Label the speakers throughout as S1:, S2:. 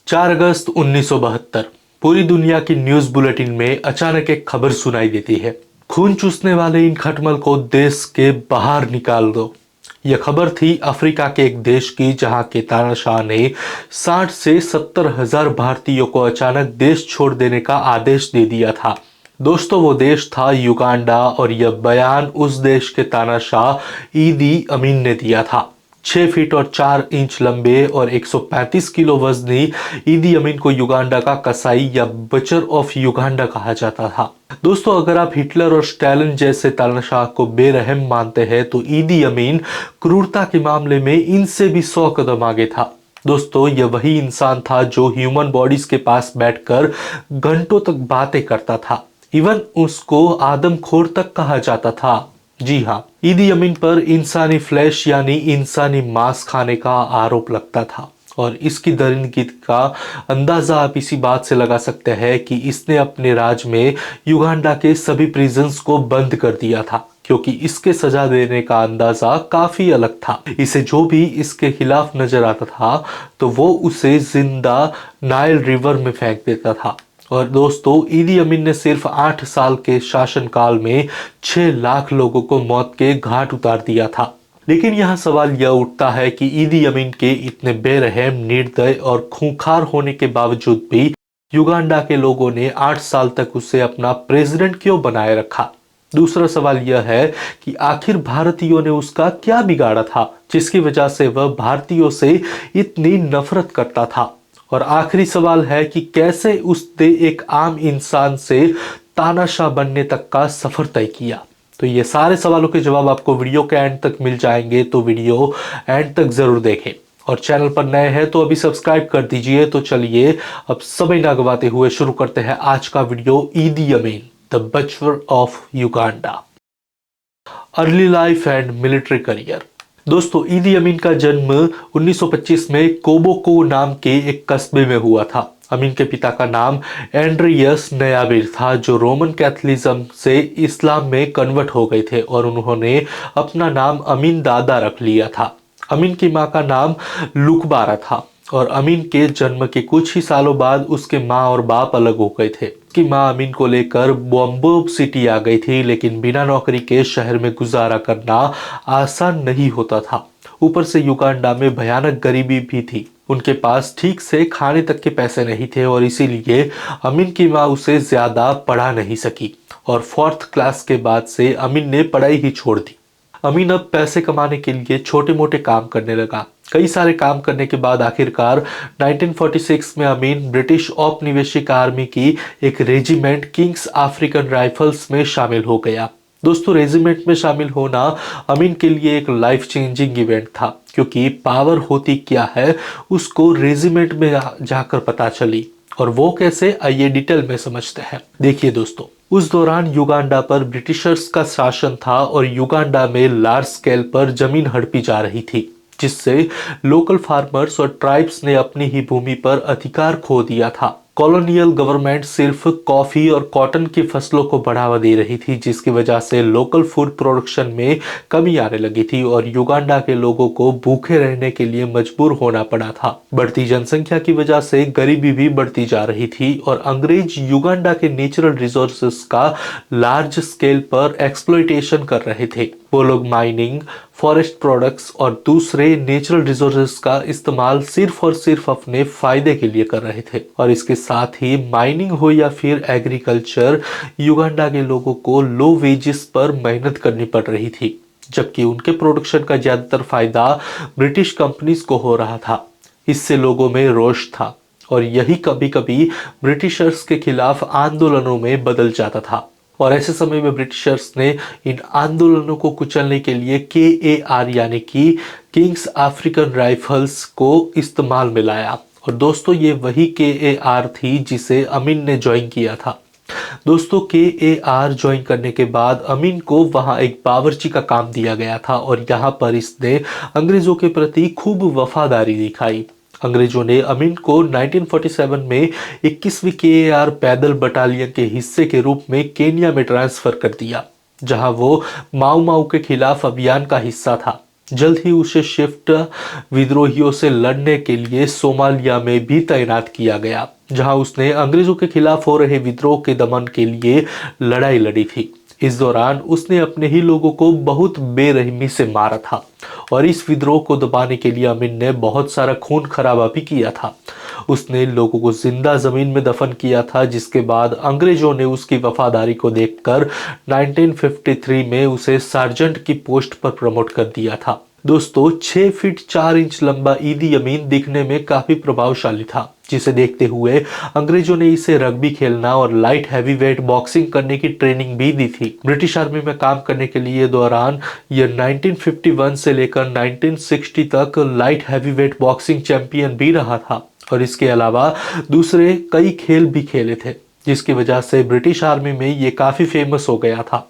S1: 4 अगस्त 1972 पूरी दुनिया की न्यूज बुलेटिन में अचानक एक खबर सुनाई देती है। खून चूसने वाले इन खटमल को देश के बाहर निकाल दो। यह खबर थी अफ्रीका के एक देश की, जहां के तानाशाह ने 60 से 70 हजार भारतीयों को अचानक देश छोड़ देने का आदेश दे दिया था। दोस्तों, वो देश था युगांडा और यह बयान उस देश के तानाशाह ईदी अमीन ने दिया था। 6 फीट और 4 इंच लंबे और 135 किलो वजनी ईदी अमीन को युगांडा का कसाई या बचर ऑफ युगांडा कहा जाता था। दोस्तों, अगर आप हिटलर और स्टालिन जैसे तानाशाह को बेरहम मानते हैं, तो ईदी अमीन क्रूरता के मामले में इनसे भी 100 कदम आगे था। दोस्तों, यह वही इंसान था जो ह्यूमन बॉडीज के पास बैठकर घंटों तक बातें करता था। इवन उसको आदमखोर तक कहा जाता था। जी हाँ, ईदी अमीन पर इंसानी फ्लैश यानी इंसानी मांस खाने का आरोप लगता था और इसकी दरिंदगी का अंदाजा आप इसी बात से लगा सकते हैं कि इसने अपने राज में युगांडा के सभी प्रिजन्स को बंद कर दिया था, क्योंकि इसके सजा देने का अंदाजा काफी अलग था। इसे जो भी इसके खिलाफ नजर आता था तो वो उसे जिंदा नाइल रिवर में फेंक देता था। और दोस्तों, ईदी अमीन ने सिर्फ 8 साल के शासनकाल में 6 लाख लोगों को मौत के घाट उतार दिया था। लेकिन यहाँ सवाल यह उठता है कि ईदी अमीन के इतने बेरहम, निर्दय और खूंखार होने के बावजूद भी युगांडा के लोगों ने 8 साल तक उसे अपना प्रेसिडेंट क्यों बनाए रखा। दूसरा सवाल यह है कि आखिर भारतीयों ने उसका क्या बिगाड़ा था जिसकी वजह से वह भारतीयों से इतनी नफरत करता था। और आखिरी सवाल है कि कैसे उसने एक आम इंसान से तानाशाह बनने तक का सफर तय किया। तो ये सारे सवालों के जवाब आपको वीडियो के एंड तक मिल जाएंगे, तो वीडियो एंड तक जरूर देखें। और चैनल पर नए हैं तो अभी सब्सक्राइब कर दीजिए। तो चलिए अब समय ना गवाते हुए शुरू करते हैं आज का video. Idi Amin, the butcher of Uganda, early life and military career. दोस्तों, ईदी अमीन का जन्म 1925 में कोबोको नाम के एक कस्बे में हुआ था। अमीन के पिता का नाम एंड्रियस नयाबिर था, जो रोमन कैथोलिज्म से इस्लाम में कन्वर्ट हो गए थे और उन्होंने अपना नाम अमीन दादा रख लिया था। अमीन की मां का नाम लुकबारा था और अमीन के जन्म के कुछ ही सालों बाद उसके माँ और बाप अलग हो गए थे। उसकी माँ अमीन को लेकर बॉम्बे सिटी आ गई थी, लेकिन बिना नौकरी के शहर में गुजारा करना आसान नहीं होता था। ऊपर से युगांडा में भयानक गरीबी भी थी। उनके पास ठीक से खाने तक के पैसे नहीं थे और इसीलिए अमीन की माँ उसे ज्यादा पढ़ा नहीं सकी और 4th क्लास के बाद से अमीन ने पढ़ाई ही छोड़ दी। अमीन अब पैसे कमाने के लिए छोटे मोटे काम करने लगा। कई सारे काम करने के बाद आखिरकार 1946 में अमीन ब्रिटिश औपनिवेशिक आर्मी की एक रेजिमेंट किंग्स अफ्रीकन राइफल्स में शामिल हो गया। दोस्तों, रेजिमेंट में शामिल होना अमीन के लिए एक लाइफ चेंजिंग इवेंट था, क्योंकि पावर होती क्या है उसको रेजिमेंट में जाकर पता चली। और वो कैसे, आइए डिटेल में समझते हैं। देखिए दोस्तों, उस दौरान युगांडा पर ब्रिटिशर्स का शासन था और युगांडा में लार्ज स्केल पर जमीन हड़पी जा रही थी, जिससे लोकल फार्मर्स और ट्राइब्स ने अपनी ही भूमि पर अधिकार खो दिया था। कॉलोनियल गवर्नमेंट सिर्फ कॉफी और कॉटन की फसलों को बढ़ावा दे रही थी, जिसकी वजह से लोकल फूड प्रोडक्शन में कमी आने लगी थी और युगांडा के लोगों को भूखे रहने के लिए मजबूर होना पड़ा था। बढ़ती जनसंख्या की वजह से गरीबी भी बढ़ती जा रही थी और अंग्रेज युगांडा के नेचुरल रिसोर्सेस का लार्ज स्केल पर एक्सप्लॉयटेशन कर रहे थे। वो लोग माइनिंग, फॉरेस्ट प्रोडक्ट्स और दूसरे नेचुरल रिसोर्सेज का इस्तेमाल सिर्फ और सिर्फ अपने फायदे के लिए कर रहे थे। और इसके साथ ही माइनिंग हो या फिर एग्रीकल्चर, युगांडा के लोगों को लो वेजेस पर मेहनत करनी पड़ रही थी, जबकि उनके प्रोडक्शन का ज्यादातर फायदा ब्रिटिश कंपनीज को हो रहा था। इससे लोगों में रोष था और यही कभी कभी ब्रिटिशर्स के खिलाफ आंदोलनों में बदल जाता था। और ऐसे समय में ब्रिटिशर्स ने इन आंदोलनों को कुचलने के लिए KAR यानी कि किंग्स अफ्रीकन राइफल्स को इस्तेमाल में लाया। और दोस्तों, ये वही KAR थी जिसे अमीन ने ज्वाइन किया था। दोस्तों, KAR ज्वाइन करने के बाद अमीन को वहां एक बावर्ची का काम दिया गया था और यहाँ पर इसने अंग्रेजों के प्रति खूब वफादारी दिखाई। अंग्रेजों ने अमीन को 1947 में 21वीं KAR पैदल बटालियन के हिस्से के रूप में केन्या में ट्रांसफर कर दिया, जहां वो माऊ माऊ के खिलाफ अभियान का हिस्सा था। जल्द ही उसे शिफ्ट विद्रोहियों से लड़ने के लिए सोमालिया में भी तैनात किया गया, जहां उसने अंग्रेजों के खिलाफ हो रहे विद्रोह के दमन के लिए लड़ाई लड़ी थी। इस दौरान उसने अपने ही लोगों को बहुत बेरहमी से मारा था और इस विद्रोह को दबाने के लिए अमीन ने बहुत सारा खून खराबा भी किया था। उसने लोगों को जिंदा जमीन में दफन किया था, जिसके बाद अंग्रेजों ने उसकी वफादारी को देखकर 1953 में उसे सार्जेंट की पोस्ट पर प्रमोट कर दिया था। दोस्तों, 6 फीट 4 इंच लंबा ईदी अमीन दिखने में काफी प्रभावशाली था, जिसे देखते हुए अंग्रेजों ने इसे रग्बी खेलना और लाइट हैवीवेट बॉक्सिंग करने की ट्रेनिंग भी दी थी। ब्रिटिश आर्मी में काम करने के लिए दौरान यह 1951 से लेकर 1960 तक लाइट हैवीवेट बॉक्सिंग चैंपियन भी रहा था और इसके अलावा दूसरे कई खेल भी खेले थे, जिसकी वजह से ब्रिटिश आर्मी में ये काफ़ी फेमस हो गया था।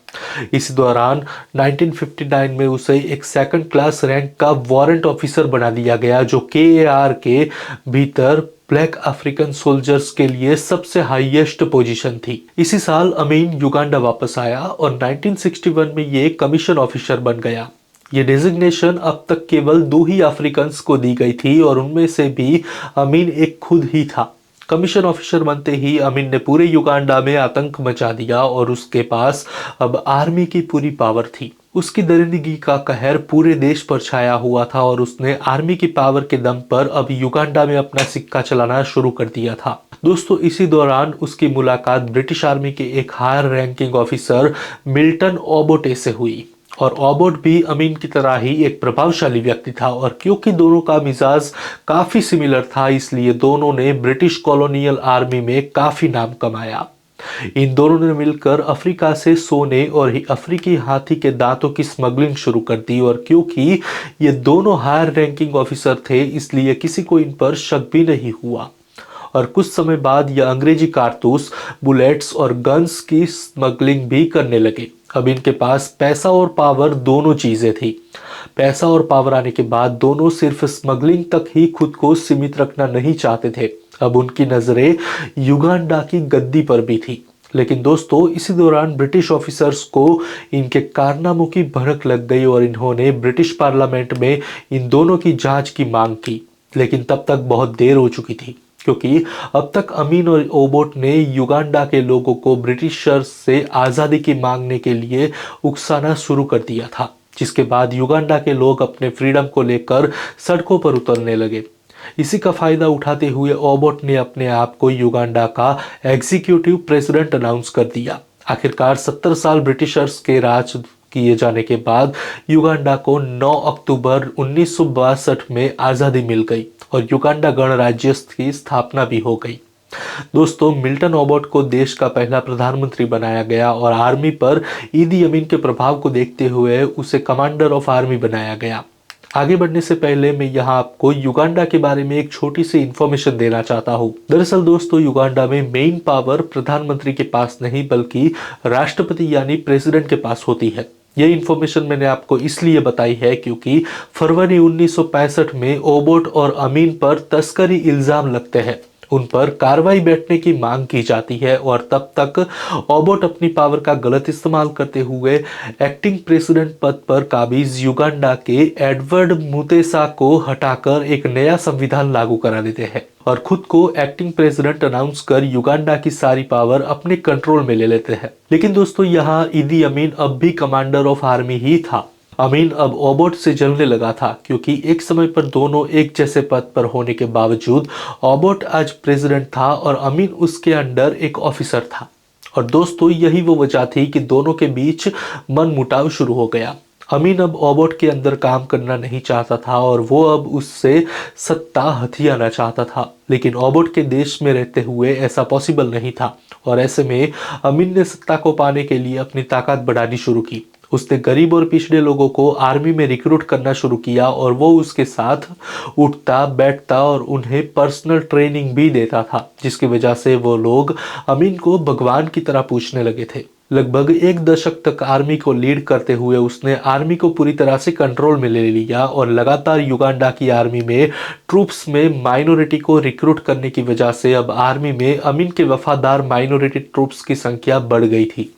S1: इस दौरान 1959 में उसे एक सेकंड क्लास रैंक का वारंट ऑफिसर बना दिया गया, जो KAR के भीतर ब्लैक अफ्रीकन सोल्जर्स के लिए सबसे हाईएस्ट पोजीशन थी। इसी साल अमीन युगांडा वापस आया और 1961 में ये कमीशन ऑफिसर बन गया। ये डेजिग्नेशन अब तक केवल 2 ही अफ्रीकन्स को दी गई थी और उनमें से भी अमीन एक खुद ही था। कमीशन ऑफिसर बनते ही अमीन ने पूरे युगांडा में आतंक मचा दिया और उसके पास अब आर्मी की पूरी पावर थी। उसकी दरिंदगी का कहर पूरे देश पर छाया हुआ था और उसने आर्मी की पावर के दम पर अब युगांडा में अपना सिक्का चलाना शुरू कर दिया था। दोस्तों, इसी दौरान उसकी मुलाकात ब्रिटिश आर्मी के एक higher ranking officer Milton Obote से हुई और ओबोट भी अमीन की तरह ही एक प्रभावशाली व्यक्ति था और क्योंकि दोनों का मिजाज काफी सिमिलर था, इसलिए दोनों ने ब्रिटिश कॉलोनियल आर्मी में काफी नाम कमाया। इन दोनों ने मिलकर अफ्रीका से सोने और अफ्रीकी हाथी के दांतों की स्मगलिंग शुरू कर दी और क्योंकि ये दोनों हायर रैंकिंग ऑफिसर थे, इसलिए किसी को इन पर शक भी नहीं हुआ और कुछ समय बाद यह अंग्रेजी कारतूस, बुलेट्स और गन्स की स्मगलिंग भी करने लगे। अब इनके पास पैसा और पावर दोनों चीजें थी। पैसा और पावर आने के बाद दोनों सिर्फ स्मगलिंग तक ही खुद को सीमित रखना नहीं चाहते थे। अब उनकी नजरें युगांडा की गद्दी पर भी थी। लेकिन दोस्तों, इसी दौरान ब्रिटिश ऑफिसर्स को इनके कारनामों की भनक लग गई और इन्होंने ब्रिटिश पार्लियामेंट में इन दोनों की जांच की मांग की। लेकिन तब तक बहुत देर हो चुकी थी, क्योंकि अब तक अमीन और ओबोट ने युगांडा के लोगों को ब्रिटिशर्स से आज़ादी की मांगने के लिए उकसाना शुरू कर दिया था, जिसके बाद युगांडा के लोग अपने फ्रीडम को लेकर सड़कों पर उतरने लगे। इसी का फायदा उठाते हुए ओबोट ने अपने आप को युगांडा का एग्जीक्यूटिव प्रेसिडेंट अनाउंस कर दिया। आखिरकार 70 साल ब्रिटिशर्स के राज किए जाने के बाद युगांडा को 9 अक्टूबर 1962 में आज़ादी मिल गई और युगांडा गणराज्य की स्थापना भी हो गई। दोस्तों, मिल्टन ओबोट को देश का पहला प्रधानमंत्री बनाया गया और आर्मी पर ईदी अमीन के प्रभाव को देखते हुए उसे कमांडर ऑफ आर्मी बनाया गया। आगे बढ़ने से पहले मैं यहाँ आपको युगांडा के बारे में एक छोटी सी इंफॉर्मेशन देना चाहता हूँ। दरअसल दोस्तों, युगांडा में मेन पावर प्रधानमंत्री के पास नहीं बल्कि राष्ट्रपति यानी प्रेसिडेंट के पास होती है। यह इंफॉर्मेशन मैंने आपको इसलिए बताई है क्योंकि फरवरी 1965 में ओबोट और अमीन पर तस्करी इल्जाम लगते हैं। उन पर कार्रवाई बैठने की मांग की जाती है और तब तक ओबोट अपनी पावर का गलत इस्तेमाल करते हुए एक्टिंग प्रेसिडेंट पद पर काबिज युगांडा के एडवर्ड मुतेसा को हटाकर एक नया संविधान लागू करा देते हैं और खुद को एक्टिंग प्रेसिडेंट अनाउंस कर युगांडा की सारी पावर अपने कंट्रोल में ले लेते हैं। लेकिन दोस्तों, यहाँ ईदी अमीन अब भी कमांडर ऑफ आर्मी ही था। अमीन अब ओबोट से जलने लगा था क्योंकि एक समय पर दोनों एक जैसे पद पर होने के बावजूद ओबोट आज प्रेसिडेंट था और अमीन उसके अंडर एक ऑफिसर था। और दोस्तों, यही वो वजह थी कि दोनों के बीच मनमुटाव शुरू हो गया। अमीन अब ओबोट के अंदर काम करना नहीं चाहता था और वो अब उससे सत्ता हथियाना चाहता था, लेकिन ओबोट के देश में रहते हुए ऐसा पॉसिबल नहीं था और ऐसे में अमीन ने सत्ता को पाने के लिए अपनी ताकत बढ़ानी शुरू की। उसने गरीब और पिछड़े लोगों को आर्मी में रिक्रूट करना शुरू किया और वो उसके साथ उठता बैठता और उन्हें पर्सनल ट्रेनिंग भी देता था, जिसकी वजह से वो लोग अमीन को भगवान की तरह पूछने लगे थे। लगभग 1 दशक तक आर्मी को लीड करते हुए उसने आर्मी को पूरी तरह से कंट्रोल में ले लिया और लगातार युगांडा की आर्मी में ट्रूप्स में माइनॉरिटी को रिक्रूट करने की वजह से अब आर्मी में अमीन के वफादार माइनॉरिटी ट्रूप्स की संख्या बढ़ गई थी।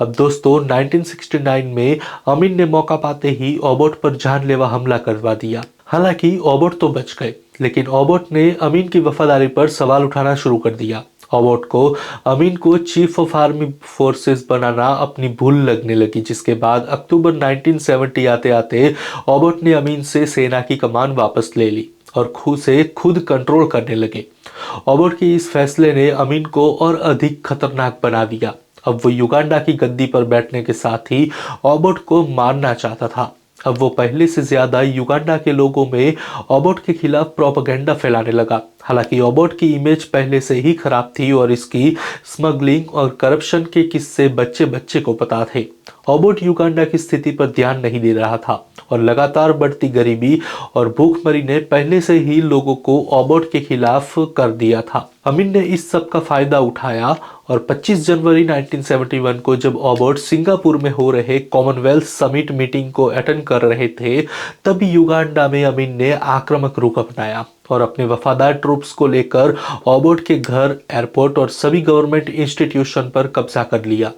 S1: अब दोस्तों 1969 में अमीन ने मौका पाते ही ओबोट पर जानलेवा हमला करवा दिया। हालांकि ओबोट तो बच गए, लेकिन ओबोट ने अमीन की वफादारी पर सवाल उठाना शुरू कर दिया। ओबोट को अमीन को चीफ ऑफ आर्मी फोर्सेस बनाना अपनी भूल लगने लगी, जिसके बाद अक्टूबर 1970 आते आते ओबोट ने अमीन से सेना की कमान वापस ले ली और खुद कंट्रोल करने लगे। ओबोट के इस फैसले ने अमीन को और अधिक खतरनाक बना दिया। अब वो युगांडा की गद्दी पर बैठने के साथ ही ओबोट को मारना चाहता था। अब वो पहले से ज्यादा युगांडा के लोगों में ओबोट के खिलाफ प्रोपेगेंडा फैलाने लगा। हालांकि ओबोट की इमेज पहले से ही खराब थी और इसकी स्मगलिंग और करप्शन के किस्से बच्चे बच्चे को पता थे। ओबोट युगांडा की स्थिति पर ध्यान नहीं दे रहा था और लगातार बढ़ती गरीबी और भूखमरी ने पहले से ही लोगों को ओबोट के खिलाफ कर दिया था। अमीन ने इस सब का फायदा उठाया और 25 जनवरी 1971 को जब ओबोट सिंगापुर में हो रहे कॉमनवेल्थ समिट मीटिंग को अटेंड कर रहे थे, तभी युगांडा में अमीन ने आक्रामक रुख अपनाया और अपने वफादार ट्रूप्स को लेकर ओबोट के घर, एयरपोर्ट और सभी गवर्नमेंट इंस्टीट्यूशन पर कब्जा कर लिया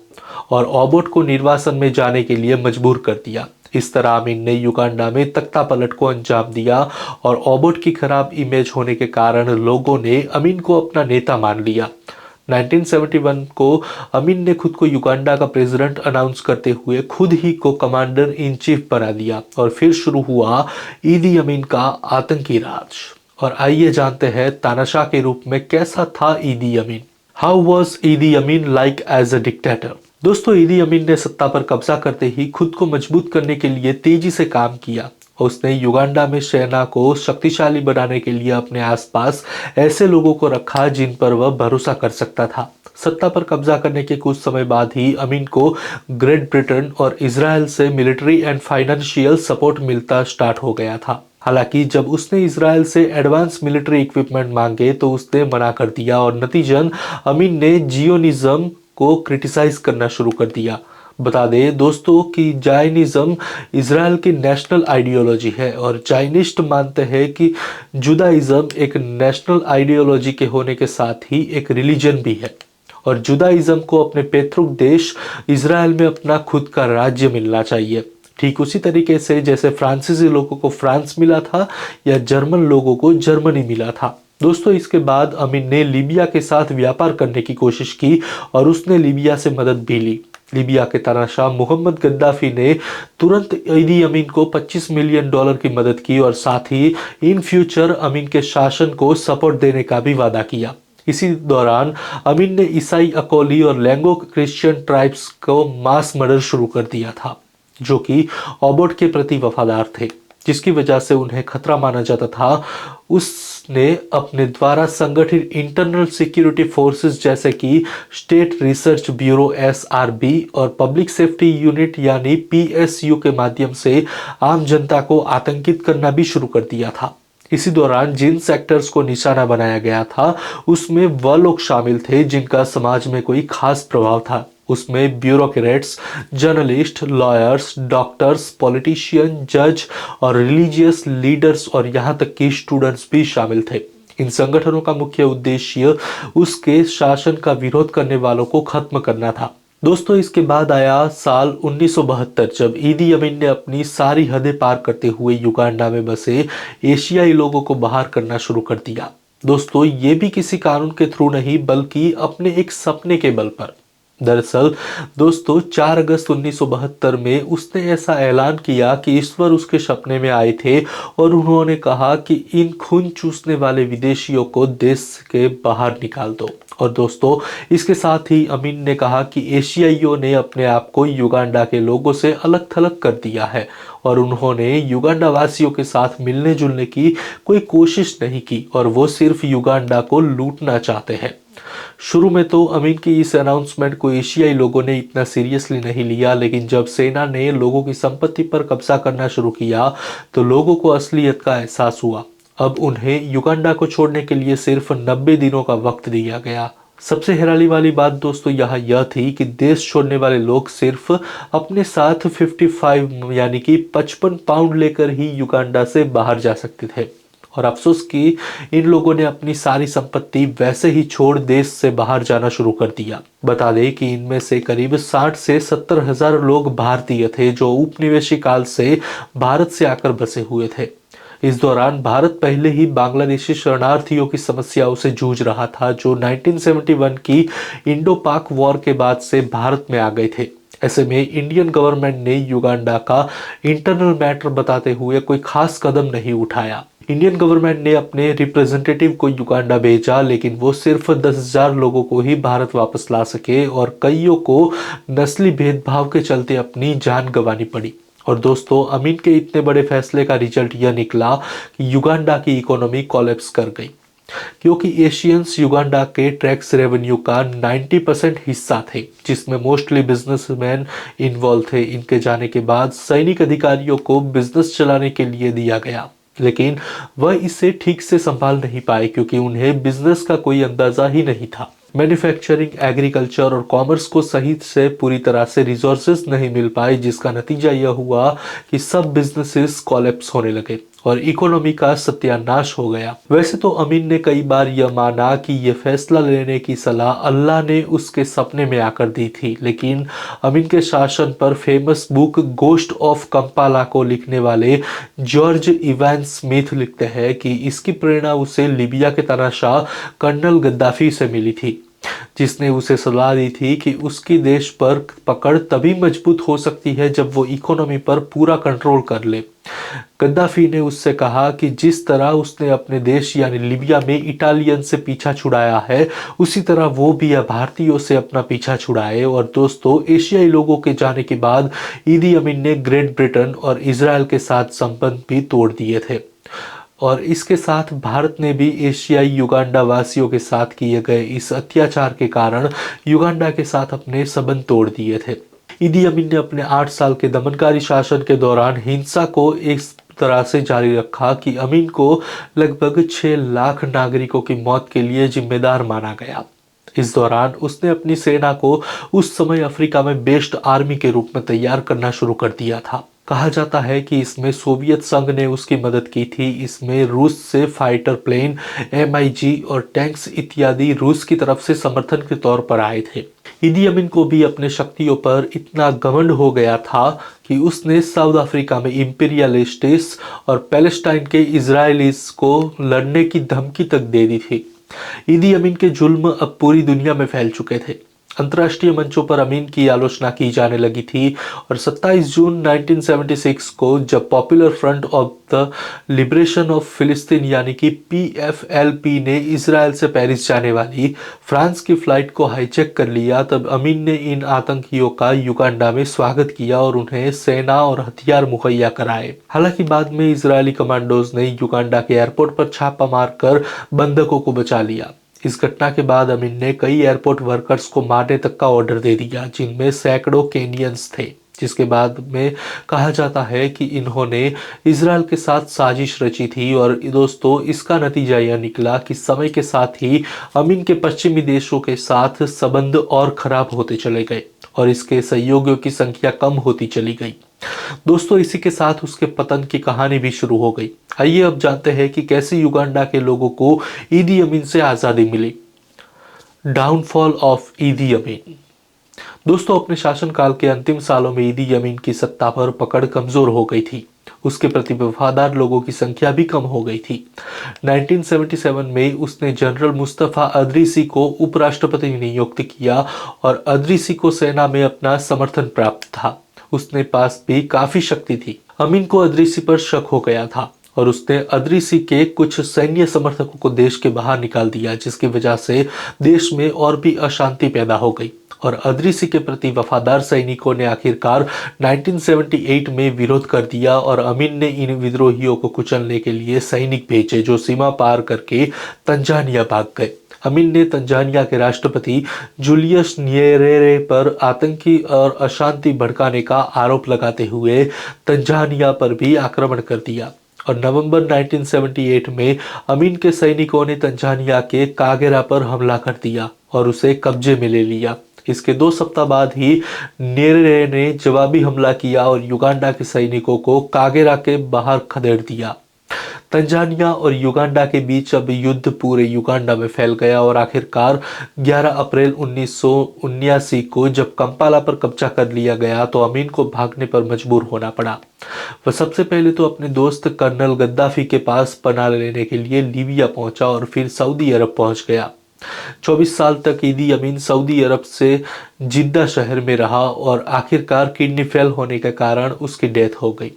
S1: और ओबोट को निर्वासन में जाने के लिए मजबूर कर दिया। इस तरह अमीन ने युगांडा में तख्ता पलट को अंजाम दिया और ओबोट की खराब इमेज होने के कारण लोगों ने अमीन को अपना नेता मान लिया। 1971 को अमीन ने खुद को युगांडा का प्रेसिडेंट अनाउंस करते हुए खुद ही को कमांडर इन चीफ बना दिया और फिर शुरू हुआ ईदी अमीन का आतंकी राज। और आइए जानते हैं तानाशाह के रूप में कैसा था ईदी अमीन। हाउ वॉज ईदी अमीन लाइक एज अ डिक्टेटर। दोस्तों, ईदी अमीन ने सत्ता पर कब्जा करते ही खुद को मजबूत करने के लिए तेजी से काम किया। उसने युगांडा में सेना को शक्तिशाली बनाने के लिए अपने आसपास ऐसे लोगों को रखा जिन पर वह भरोसा कर सकता था। सत्ता पर कब्जा करने के कुछ समय बाद ही अमीन को ग्रेट ब्रिटेन और इजराइल से मिलिट्री एंड फाइनेंशियल सपोर्ट मिलता स्टार्ट हो गया था। हालांकि जब उसने इजराइल से एडवांस मिलिट्री इक्विपमेंट मांगे तो उसने मना कर दिया और नतीजन अमीन ने जियोनिज्म को क्रिटिसाइज करना शुरू कर दिया। बता दें दोस्तों कि जायनिज्म इजराइल की नेशनल आइडियोलॉजी है और जायनिस्ट मानते हैं कि जुदाइज्म एक नेशनल आइडियोलॉजी के होने के साथ ही एक रिलीजन भी है और जुदाइज्म को अपने पैतृक देश इजराइल में अपना खुद का राज्य मिलना चाहिए। ठीक उसी तरीके से जैसे फ्रांसीसी लोगों को फ्रांस मिला था या जर्मन लोगों को जर्मनी मिला था। दोस्तों, इसके बाद अमीन ने लीबिया के साथ व्यापार करने की कोशिश की और उसने लीबिया से मदद भी ली। लीबिया के तानाशाह मोहम्मद गद्दाफी ने तुरंत ईदी अमीन को $25 मिलियन की मदद की और साथ ही इन फ्यूचर अमीन के शासन को सपोर्ट देने का भी वादा किया। इसी दौरान अमीन ने ईसाई, अकोली और लैंगो क्रिश्चियन ट्राइब्स को मास मर्डर शुरू कर दिया था, जो कि ओबोट के प्रति वफादार थे, जिसकी वजह से उन्हें खतरा माना जाता था। उसने अपने द्वारा संगठित इंटरनल सिक्योरिटी फोर्सेस जैसे कि स्टेट रिसर्च ब्यूरो SRB और पब्लिक सेफ्टी यूनिट यानी PSU के माध्यम से आम जनता को आतंकित करना भी शुरू कर दिया था। इसी दौरान जिन सेक्टर्स को निशाना बनाया गया था उसमें वह लोग शामिल थे जिनका समाज में कोई खास प्रभाव था। उसमें bureaucrats, journalist, lawyers, doctors, politician, जज और रिलीजियस लीडर्स और यहाँ तक कि स्टूडेंट्स भी शामिल थे। इन संगठनों का मुख्य उद्देश्य उसके शासन का विरोध करने वालों को खत्म करना था। दोस्तों, इसके बाद आया साल 1972 जब ईदी अमीन ने अपनी सारी हदें पार करते हुए युगांडा में बसे एशियाई लोगों को बाहर करना शुरू कर दिया। दोस्तों, ये भी किसी कानून के थ्रू नहीं बल्कि अपने एक सपने के बल पर। दरअसल दोस्तों 4 अगस्त 1972 में उसने ऐसा ऐलान किया कि ईश्वर उसके सपने में आए थे और उन्होंने कहा कि इन खून चूसने वाले विदेशियों को देश के बाहर निकाल दो। और दोस्तों इसके साथ ही अमीन ने कहा कि एशियाइयों ने अपने आप को युगांडा के लोगों से अलग थलग कर दिया है और उन्होंने युगांडा वासियों के साथ मिलने जुलने की कोई कोशिश नहीं की और वो सिर्फ युगांडा को लूटना चाहते हैं। शुरू में तो अमीन की इस अनाउंसमेंट को एशियाई लोगों ने इतना सीरियसली नहीं लिया, लेकिन जब सेना ने लोगों की संपत्ति पर कब्जा करना शुरू किया तो लोगों को असलियत का एहसास हुआ। अब उन्हें युगांडा को छोड़ने के लिए सिर्फ 90 दिनों का वक्त दिया गया। सबसे हैरानी वाली बात दोस्तों यह थी कि देश छोड़ने वाले लोग सिर्फ अपने साथ 55 यानी कि 55 पाउंड लेकर ही युगांडा से बाहर जा सकते थे और अफसोस कि इन लोगों ने अपनी सारी संपत्ति वैसे ही छोड़ देश से बाहर जाना शुरू कर दिया। बता दें कि इनमें से करीब 60 से 70 हजार लोग भारतीय थे जो उपनिवेशी काल से भारत से आकर बसे हुए थे। इस दौरान भारत पहले ही बांग्लादेशी शरणार्थियों की समस्याओं से जूझ रहा था जो 1971 की इंडो पाक वॉर के बाद से भारत में आ गए थे। ऐसे में इंडियन गवर्नमेंट ने युगांडा का इंटरनल मैटर बताते हुए कोई खास कदम नहीं उठाया। इंडियन गवर्नमेंट ने अपने रिप्रेजेंटेटिव को युगांडा भेजा, लेकिन वो सिर्फ 10,000 लोगों को ही भारत वापस ला सके और कईयों को नस्ली भेदभाव के चलते अपनी जान गंवानी पड़ी। और दोस्तों, अमीन के इतने बड़े फैसले का रिजल्ट यह निकला कि युगांडा की इकोनॉमी कोलैप्स कर गई, क्योंकि एशियंस युगांडा के टैक्स रेवेन्यू का 90% हिस्सा थे, जिसमें मोस्टली बिजनेसमैन इन्वॉल्व थे। इनके जाने के बाद सैनिक अधिकारियों को बिजनेस चलाने के लिए दिया गया, लेकिन वह इसे ठीक से संभाल नहीं पाए क्योंकि उन्हें बिजनेस का कोई अंदाजा ही नहीं था। मैन्युफैक्चरिंग, एग्रीकल्चर और कॉमर्स को सही से पूरी तरह से रिसोर्सेज नहीं मिल पाए, जिसका नतीजा यह हुआ कि सब बिजनेसेस कोलैप्स होने लगे और इकोनॉमी का सत्यानाश हो गया। वैसे तो अमीन ने कई बार यह माना कि यह फैसला लेने की सलाह अल्लाह ने उसके सपने में आकर दी थी, लेकिन अमीन के शासन पर famous book ghost of Kampala को लिखने वाले जॉर्ज इवांस स्मिथ लिखते हैं कि इसकी प्रेरणा उसे लीबिया के तानाशाह कर्नल गद्दाफी से मिली थी, जिसने उसे सलाह दी थी कि उसकी देश पर पकड़ तभी मजबूत हो सकती है जब वो इकोनॉमी पर पूरा कंट्रोल कर ले। गद्दाफी ने उससे कहा कि जिस तरह उसने अपने देश यानी लीबिया में इटालियन से पीछा छुड़ाया है, उसी तरह वो भी भारतीयों से अपना पीछा छुड़ाए। और दोस्तों, एशियाई लोगों के जाने के बाद ईदी अमीन ने ग्रेट ब्रिटेन और इजराइल के साथ संबंध भी तोड़ दिए थे और इसके साथ भारत ने भी एशियाई युगांडा वासियों के साथ किए गए इस अत्याचार के कारण युगांडा के साथ अपने संबंध तोड़ दिए थे। ईदी अमीन ने अपने 8 साल के दमनकारी शासन के दौरान हिंसा को इस तरह से जारी रखा कि अमीन को लगभग 6 लाख नागरिकों की मौत के लिए जिम्मेदार माना गया। इस दौरान उसने अपनी सेना को उस समय अफ्रीका में बेस्ड आर्मी के रूप में तैयार करना शुरू कर दिया था। कहा जाता है कि इसमें सोवियत संघ ने उसकी मदद की थी। इसमें रूस से फाइटर प्लेन, MiG और टैंक्स इत्यादि रूस की तरफ से समर्थन के तौर पर आए थे। ईदी अमीन को भी अपने शक्तियों पर इतना घमंड हो गया था कि उसने साउथ अफ्रीका में इंपीरियलिस्ट्स और पैलेस्टाइन के इजरायलीज को लड़ने की धमकी तक दे दी थी। ईदी अमीन के जुल्म अब पूरी दुनिया में फैल चुके थे। अंतर्राष्ट्रीय मंचों पर अमीन की आलोचना की जाने लगी थी और 27 जून 1976 को जब popular front of the liberation of फिलिस्तीन यानी कि PFLP ने इजराइल से पेरिस जाने वाली फ्रांस की फ्लाइट को हाईजैक कर लिया, तब अमीन ने इन आतंकियों का युगांडा में स्वागत किया और उन्हें सेना और हथियार मुहैया कराए। हालांकि बाद में इजरायली कमांडोज ने युगांडा के एयरपोर्ट पर छापा मारकर बंधकों को बचा लिया। इस घटना के बाद अमीन ने कई एयरपोर्ट वर्कर्स को मारने तक का ऑर्डर दे दिया, जिनमें सैकड़ों केनियंस थे, जिसके बाद में कहा जाता है कि इन्होंने इजराइल के साथ साजिश रची थी। और दोस्तों, इसका नतीजा यह निकला कि समय के साथ ही अमीन के पश्चिमी देशों के साथ संबंध और खराब होते चले गए और इसके सहयोगियों की संख्या कम होती चली गई। दोस्तों, इसी के साथ उसके पतन की कहानी भी शुरू हो गई। आइए अब जानते हैं कि कैसे युगांडा के लोगों को ईदी अमीन से आज़ादी मिली। डाउनफॉल ऑफ ईदी अमीन। दोस्तों, अपने शासनकाल के अंतिम सालों में ईदी अमीन की सत्ता पर पकड़ कमजोर हो गई थी। उसके प्रति वफादार लोगों की संख्या भी कम हो गई थी। 1977 में उसने जनरल मुस्तफा अदरीसी को उपराष्ट्रपति नियुक्त किया और अदरीसी को सेना में अपना समर्थन प्राप्त था। उसने पास भी काफी शक्ति थी। अमीन को अदरीसी पर शक हो गया था और उसने अदरीसी के कुछ सैन्य समर्थकों को देश के बाहर निकाल दिया, जिसकी वजह से देश में और भी अशांति पैदा हो गई और अदरीसी के प्रति वफादार सैनिकों ने आखिरकार 1978 में विरोध कर दिया और अमीन ने इन विद्रोहियों को कुचलने के लिए सैनिक भेजे जो सीमा पार करके तंजानिया भाग गए। अमीन ने तंजानिया के राष्ट्रपति जूलियस न्येरेरे पर आतंकी और अशांति भड़काने का आरोप लगाते हुए तंजानिया पर भी आक्रमण कर दिया और नवंबर 1978 में अमीन के सैनिकों ने तंजानिया के कागेरा पर हमला कर दिया और उसे कब्जे में ले लिया। इसके 2 सप्ताह बाद ही न्येरेरे ने जवाबी हमला किया और युगांडा के सैनिकों को कागेरा के बाहर खदेड़ दिया। तंजानिया और युगांडा के बीच अब युद्ध पूरे युगांडा में फैल गया और आखिरकार 11 अप्रैल 1979 को जब कंपाला पर कब्जा कर लिया गया तो अमीन को भागने पर मजबूर होना पड़ा। वह सबसे पहले तो अपने दोस्त कर्नल गद्दाफी के पास पनाह लेने के लिए लीबिया पहुंचा और फिर सऊदी अरब पहुंच गया। 24 साल तक ईदी अमीन सऊदी अरब से जिद्दा शहर में रहा और आखिरकार किडनी फेल होने के कारण उसकी डेथ हो गई।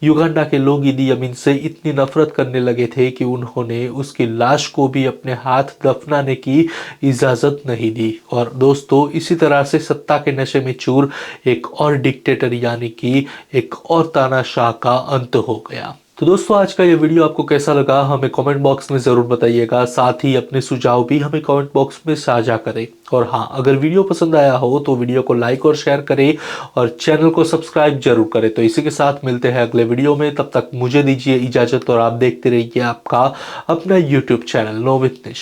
S1: युगांडा के लोग ईदी अमीन से इतनी नफरत करने लगे थे कि उन्होंने उसकी लाश को भी अपने हाथ दफनाने की इजाजत नहीं दी। और दोस्तों, इसी तरह से सत्ता के नशे में चूर एक और डिक्टेटर यानी कि एक और तानाशाह का अंत हो गया। तो दोस्तों, आज का ये वीडियो आपको कैसा लगा हमें कमेंट बॉक्स में ज़रूर बताइएगा। साथ ही अपने सुझाव भी हमें कमेंट बॉक्स में साझा करें। और हाँ, अगर वीडियो पसंद आया हो तो वीडियो को लाइक और शेयर करें और चैनल को सब्सक्राइब जरूर करें। तो इसी के साथ मिलते हैं अगले वीडियो में। तब तक मुझे दीजिए इजाज़त और आप देखते रहिए आपका अपना यूट्यूब चैनल नो विथ निश।